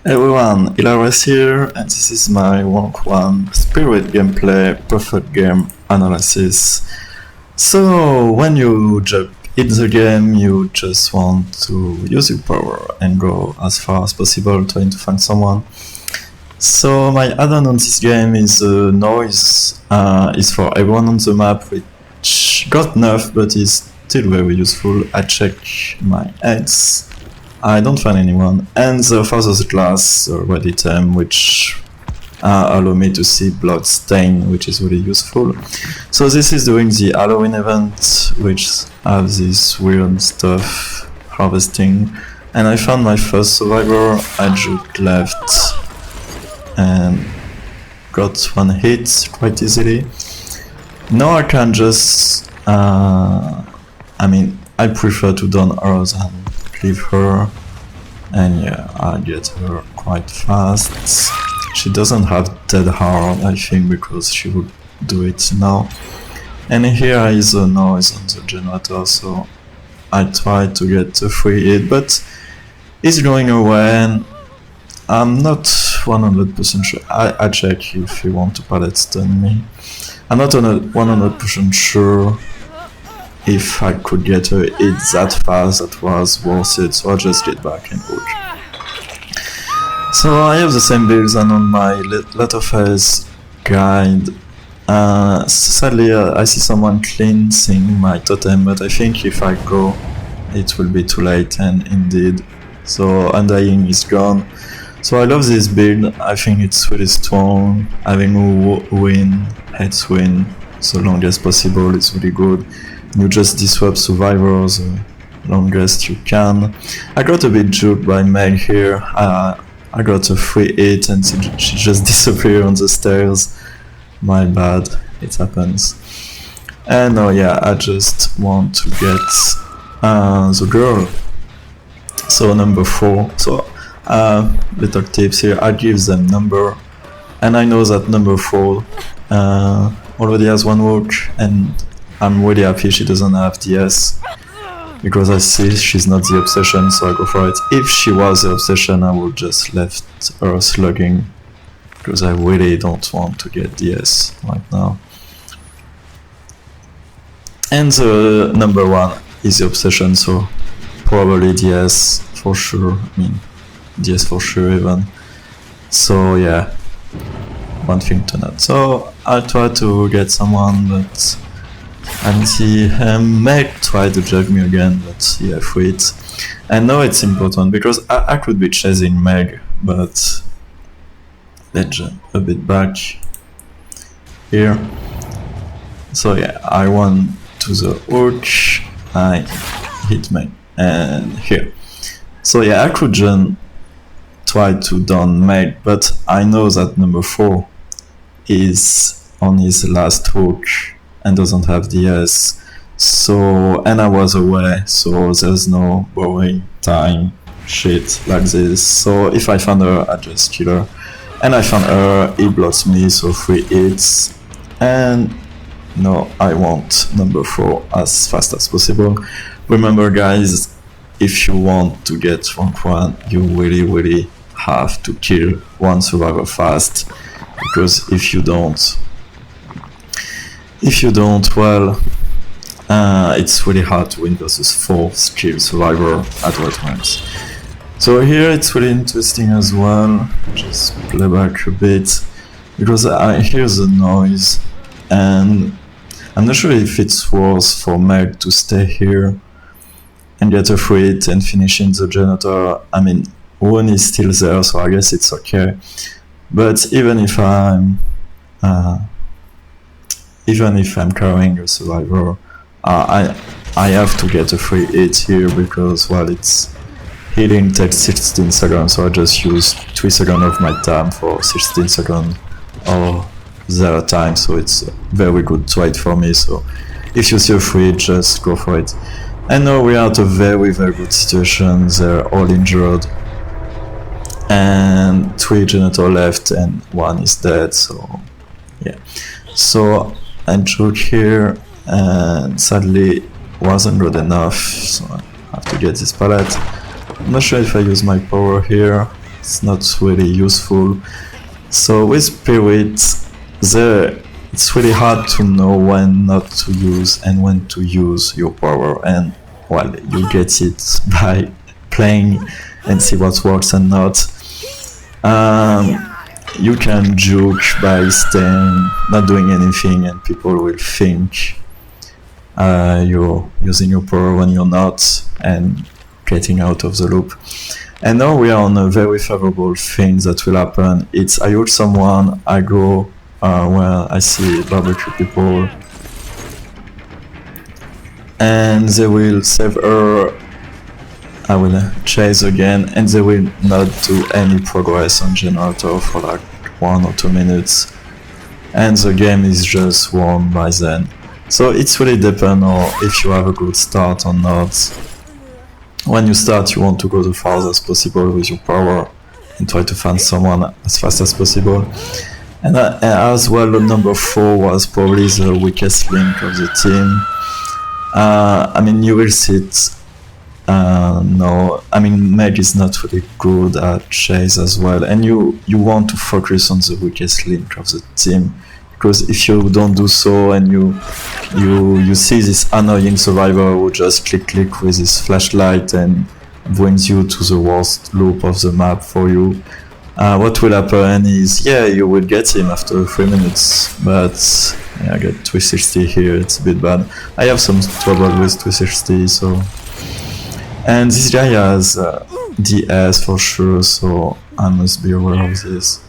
Hey everyone, Ilaris here, and this is my Rank 1 Spirit Gameplay Perfect Game Analysis. So, when you jump in the game, you just want to use your power and go as far as possible trying to find someone. So, my add-on on this game is noise, is for everyone on the map, which got nerfed but is still very useful. I check my heads. I don't find anyone, and the Father's Glass red item, which allow me to see blood stain, which is really useful. So this is during the Halloween event, which have this weird stuff harvesting, and I found my first survivor. I juked left and got one hit quite easily. Now I can just, I prefer to down her than leave her, and yeah, I get her quite fast. She doesn't have dead hard, I think, because she would do it now. And here is a noise on the generator, so I try to get a free hit, but it's going away, and I'm not 100% sure. I check if you want to pallet stun me. I'm not 100% sure if I could get her hit that fast. That was worth it, so I'll just get back and hook. So I have the same builds and on my Letterface guide. Sadly, I see someone cleansing my totem, but I think if I go, it will be too late, and indeed. So Undying is gone. So I love this build. I think it's really strong. Having win, heads win, so long as possible, it's really good. You just disrupt survivors longest you can. I got a bit juked by Meg here. I got a free hit and she just disappeared on the stairs. My bad, it happens. And oh yeah, I just want to get the girl. So number 4. So little tips here. I give them number, and I know that number 4 already has one hook, and I'm really happy she doesn't have DS, because I see she's not the obsession, so I go for it. If she was the obsession, I would just left her slugging, because I really don't want to get DS right now. And the number 1 is the obsession, so probably DS for sure. DS for sure even. So yeah, one thing to note. So I try to get someone, but and he may try to jug me again, but yeah, quit. And now it's important, because I could be chasing Meg, but let's jump a bit back here. So yeah, I went to the hook, I hit Meg, and here. So yeah, I could try to down Meg, but I know that number 4 is on his last hook and doesn't have DS, so, and I was away, so there's no borrowing time shit like this. So if I found her, I just kill her, and I found her, he blocks me, so 3 hits, and no, I want number 4 as fast as possible. Remember guys, if you want to get rank 1, you really have to kill one survivor fast, because if you don't, well, it's really hard to win versus 4 skilled survivor at all times. So here it's really interesting as well. Just play back a bit, because I hear the noise, and I'm not sure if it's worth for Meg to stay here and get a free hit and finish in the generator. One is still there, so I guess it's okay. But even if I'm carrying a survivor, I have to get a free hit here, because while it's healing takes 16 seconds, so I just use 3 seconds of my time for 16 seconds or their time, so it's a very good trade for me. So if you see a free hit, just go for it. And now we are at a very good situation. They're all injured, and 3 generator left and 1 is dead, so yeah. So I juke here, and sadly wasn't good enough, so I have to get this pallet. I'm not sure if I use my power here. it's not really useful. So with Spirit, it's really hard to know when not to use and when to use your power, and well, you get it by playing and see what works and not. You can juke by staying, not doing anything, and people will think you're using your power when you're not, and getting out of the loop. And now we are on a very favorable thing that will happen. It's I ult someone, I go where I see barbecue people, and they will save her. I will chase again, and they will not do any progress on generator for like 1 or 2 minutes, and the game is just won by then. So it's really depends on if you have a good start or not. When you start, you want to go the farthest possible with your power and try to find someone as fast as possible. And as well, number 4 was probably the weakest link of the team. I mean, you will see it. No, I mean, Meg is not really good at chase as well, and you want to focus on the weakest link of the team, because if you don't do so and you see this annoying survivor who just click with his flashlight and brings you to the worst loop of the map for you, what will happen is, yeah, you will get him after 3 minutes, but yeah, I get 360 here, it's a bit bad. I have some trouble with 360, so... And this guy has DS for sure, so I must be aware of this.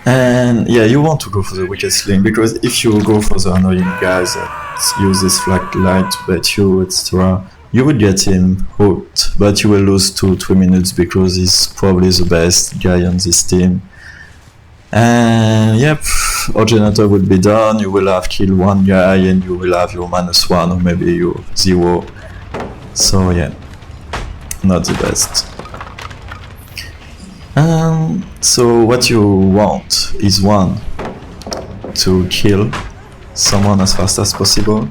And yeah, you want to go for the weakest link, because if you go for the annoying guys that use this flashlight to bait you, etc., you would get him hooked, but you will lose 2-3 minutes because he's probably the best guy on this team. And yep, our generator will be done, you will have killed 1 guy and you will have your -1 or maybe your 0. So yeah, not the best. So what you want is, 1, to kill someone as fast as possible,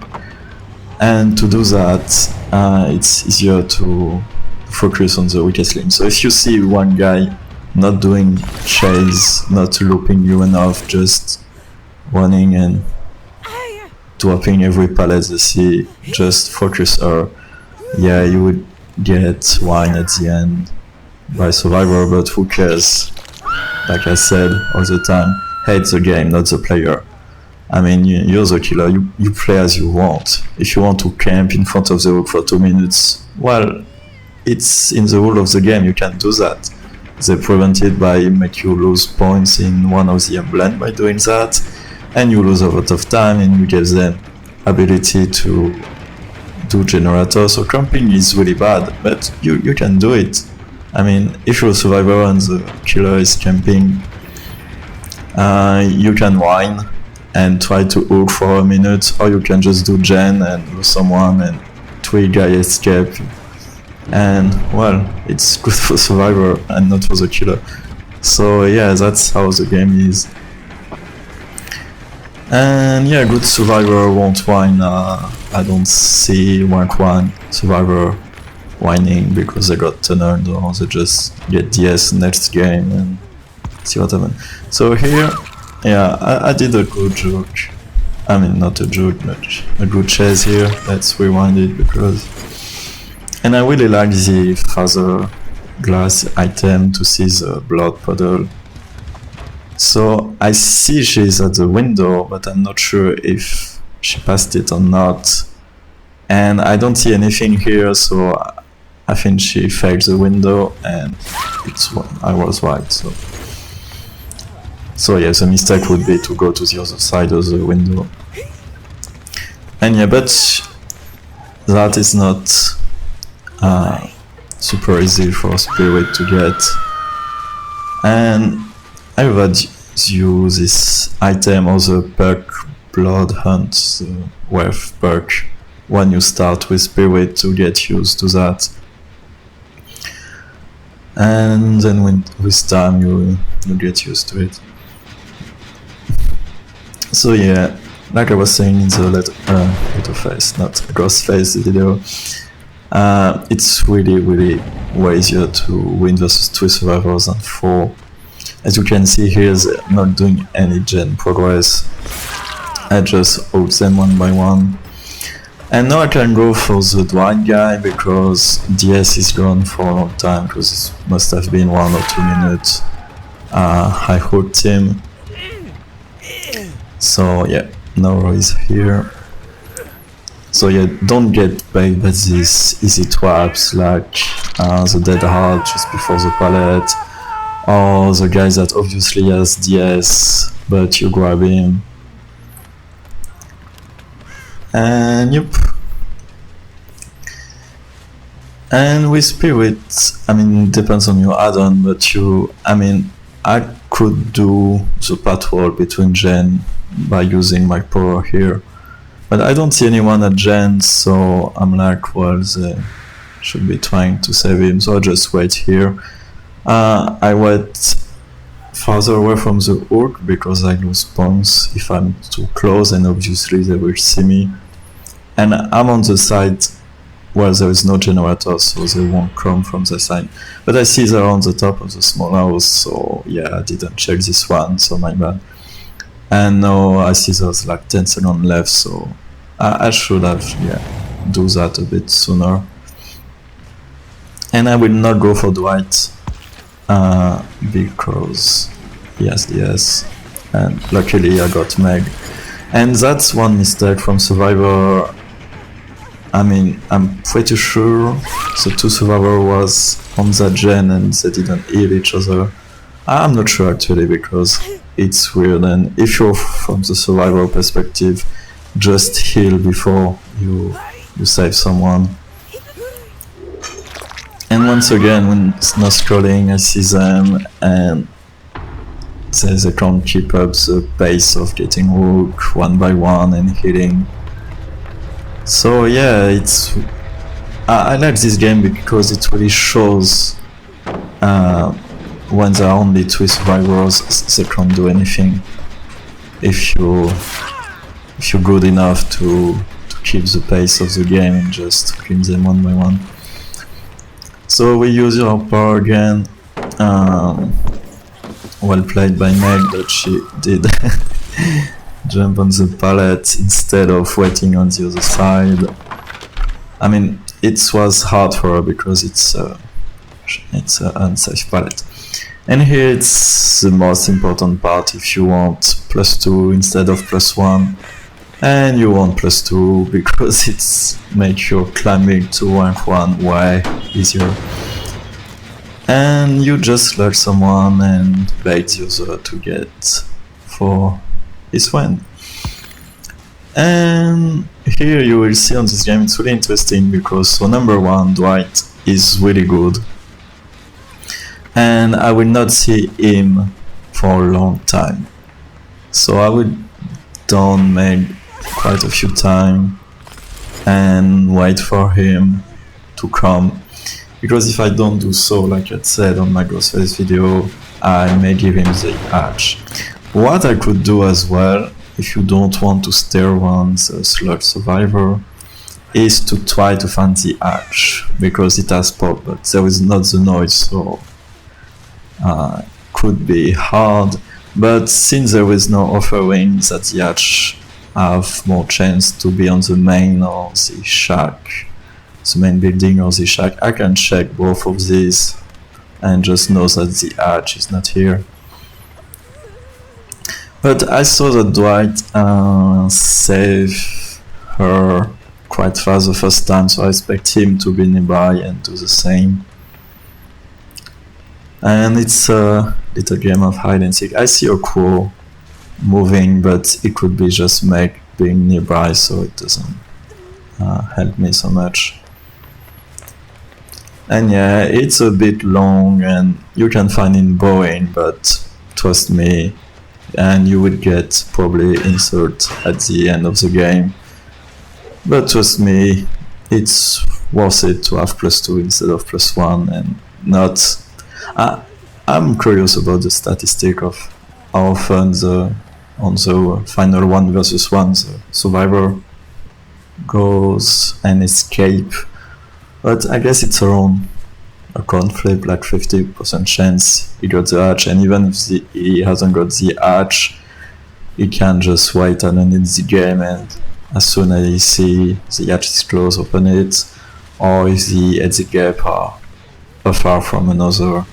and to do that it's easier to focus on the weakest link. So if you see 1 guy not doing chase, not looping you enough, just running and dropping every pallet they see, just focus her. Yeah, you would get wine at the end by survivor, but who cares? Like I said all the time, hate the game, not the player. I mean, you're the killer, you play as you want. If you want to camp in front of the hook for 2 minutes, well, it's in the rule of the game, you can do that. They prevent it by make you lose points in one of the emblem by doing that, and you lose a lot of time, and you give them ability to do generator. So camping is really bad, but you can do it. I mean, if you're a survivor and the killer is camping, you can whine and try to hook for a minute, or you can just do gen and lose someone and 3 guys escape. And well, it's good for survivor and not for the killer. So yeah, that's how the game is. And yeah, good survivor won't whine. I don't see rank 1 survivor whining because they got tunneled, or they just get DS next game and see what happens. So here, yeah, I did a good joke. I mean, not a joke, but a good chase here. Let's rewind it because... And I really like the father glass item to see the blood puddle. So I see she's at the window, but I'm not sure if she passed it or not. And I don't see anything here, so I think she faked the window, and I was right. So yeah, the mistake would be to go to the other side of the window. And yeah, but that is not super easy for Spirit to get. And I would use this item or the perk Blood Hunt, the Wealth perk, when you start with Spirit to get used to that. And then with time you get used to it. So yeah, like I was saying in the Letterface, not Ghostface video, It's really way easier to win versus 2 survivors than 4. As you can see here, they're not doing any gen progress. I just ult them one by one. And now I can go for the Dwight guy because DS is gone for a long time, because it must have been 1 or 2 minutes. I hooked him. So yeah, Noro is here. So yeah, don't get paid by these easy traps like the dead heart just before the pallet, or the guy that obviously has DS but you grab him. And yep. And with Spirit, I mean, it depends on your add-on, but I could do the patrol between gen by using my power here. But I don't see anyone at gen, so I'm like, well, they should be trying to save him, so I just wait here. I wait farther away from the hook because I lose points if I'm too close, and obviously they will see me. And I'm on the side where there is no generator, so they won't come from the side. But I see they're on the top of the small house, so yeah, I didn't check this one, so my bad. And now I see there's like 10 seconds left, so I should have do that a bit sooner. And I will not go for Dwight because he has DS, and luckily I got Meg. And that's one mistake from Survivor. I mean, I'm pretty sure the 2 survivors was on that gen and they didn't heal each other. I'm not sure actually, because it's weird, and if you're from the survivor perspective, just heal before you save someone. And once again, when it's not scrolling, I see them and they can't keep up the pace of getting hook one by one and healing. So yeah, I like this game because it really shows when there are only 2 survivors, they can't do anything. If you're good enough to keep the pace of the game and just kill them one by one. So we use our power again. Well played by Meg, but she did jump on the pallet instead of waiting on the other side. I mean, it was hard for her because it's an unsafe pallet. And here it's the most important part. If you want +2 instead of +1, and you want +2 because it's make your climbing to rank 1 way easier. And you just lurk someone and bait the other to get for his win. And here you will see on this game, it's really interesting because so number 1, Dwight, is really good. And I will not see him for a long time. So I will down Meg quite a few times and wait for him to come. Because if I don't do so, like I said on my Ghostface video, I may give him the hatch. What I could do as well, if you don't want to stay around the slug survivor, is to try to find the hatch, because it has pop, but there is not the noise, so could be hard. But since there is no offering that the hatch have more chance to be on the main or the shack, the main building or the shack, I can check both of these and just know that the hatch is not here. But I saw that Dwight save her quite fast the first time, so I expect him to be nearby and do the same. And it's a little game of hide and seek. I see a crow moving, but it could be just Meg being nearby, so it doesn't help me so much. And yeah, it's a bit long and you can find it boring, but trust me, and you would get probably insert at the end of the game. But trust me, it's worth it to have +2 instead of +1 and not... I'm curious about the statistic of how often on the final 1 versus 1 the survivor goes and escape. But I guess it's around a coin flip, like 50% chance he got the hatch, and even if he hasn't got the hatch, he can just wait underneath the game, and as soon as he see the hatch is closed, open it, or if the exit gap are far from another,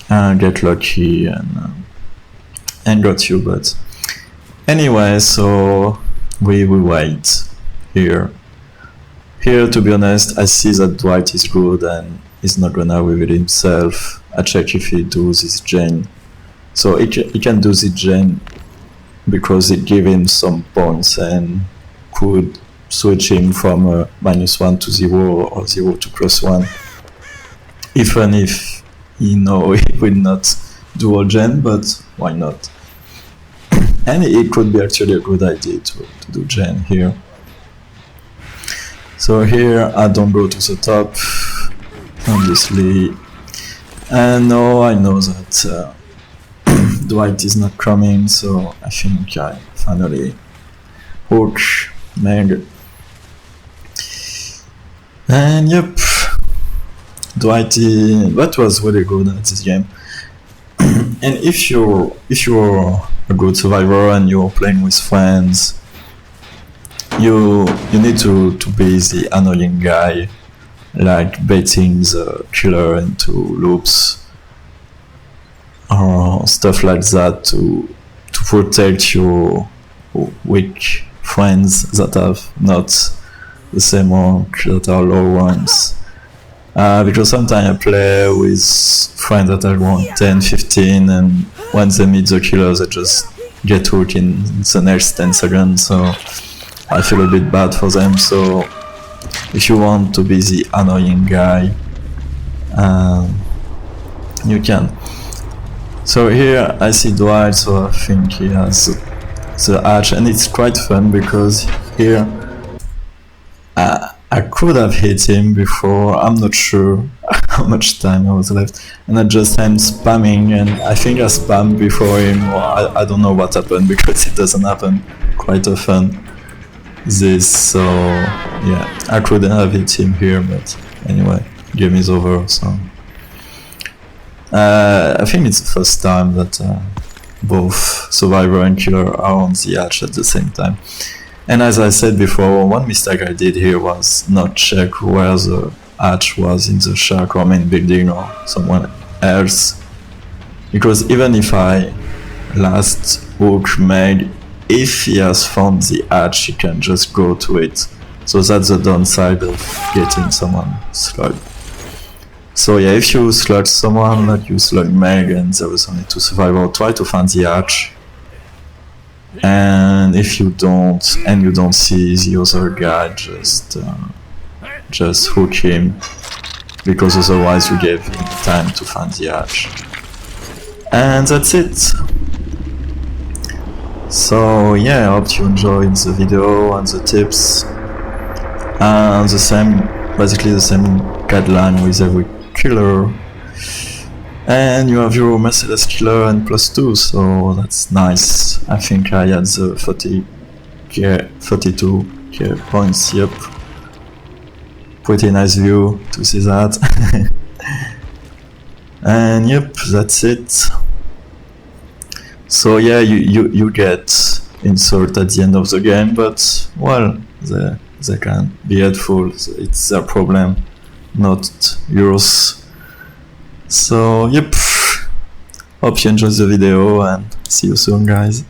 get lucky and got you. But anyway, so we wait here. Here, to be honest, I see that Dwight is good and he's not gonna reveal himself. I check if he does his gen. So he can do the gen because it gives him some points and could switch him from -1 to 0 or 0 to +1. Even if he will not do a gen, but why not? And it could be actually a good idea to do gen here. So here I don't go to the top, obviously, and now I know that Dwight is not coming, so I think I finally hook Meg. And yep, Dwight, that was really good at this game. And if you're a good survivor and you're playing with friends, you need to be the annoying guy, like baiting the killer into loops or stuff like that to protect your weak friends that have not the same rank, that are low ranks. Because sometimes I play with friends that are around 10, 15, and when they meet the killer they just get hooked in the next 10 seconds, so I feel a bit bad for them. So if you want to be the annoying guy, you can. So here I see Dwight, so I think he has the hatch, and it's quite fun because here I could have hit him before, I'm not sure how much time I was left, and I just am spamming, and I think I spammed before him, or I don't know what happened because it doesn't happen quite often. So yeah, I couldn't have hit him here, but anyway, game is over. So I think it's the first time that both survivor and killer are on the hatch at the same time. And as I said before, one mistake I did here was not check where the hatch was in the shack or main building or someone else, because even if I last hook Meg, if he has found the hatch, he can just go to it. So that's the downside of getting someone slugged. So yeah, if you slug someone, like you slug Meg and there was only 2 survivors, try to find the hatch. And if you don't, and you don't see the other guy, just hook him, because otherwise you gave him time to find the hatch. And that's it. So yeah, I hope you enjoyed the video and the tips. And basically the same guideline with every killer. And you have your Mercedes killer and +2, so that's nice. I think I had the 32k points, yep. Pretty nice view to see that. And yep, that's it. So yeah, you get insult at the end of the game, but well, they can be helpful, it's their problem, not yours. So yep, hope you enjoyed the video and see you soon, guys.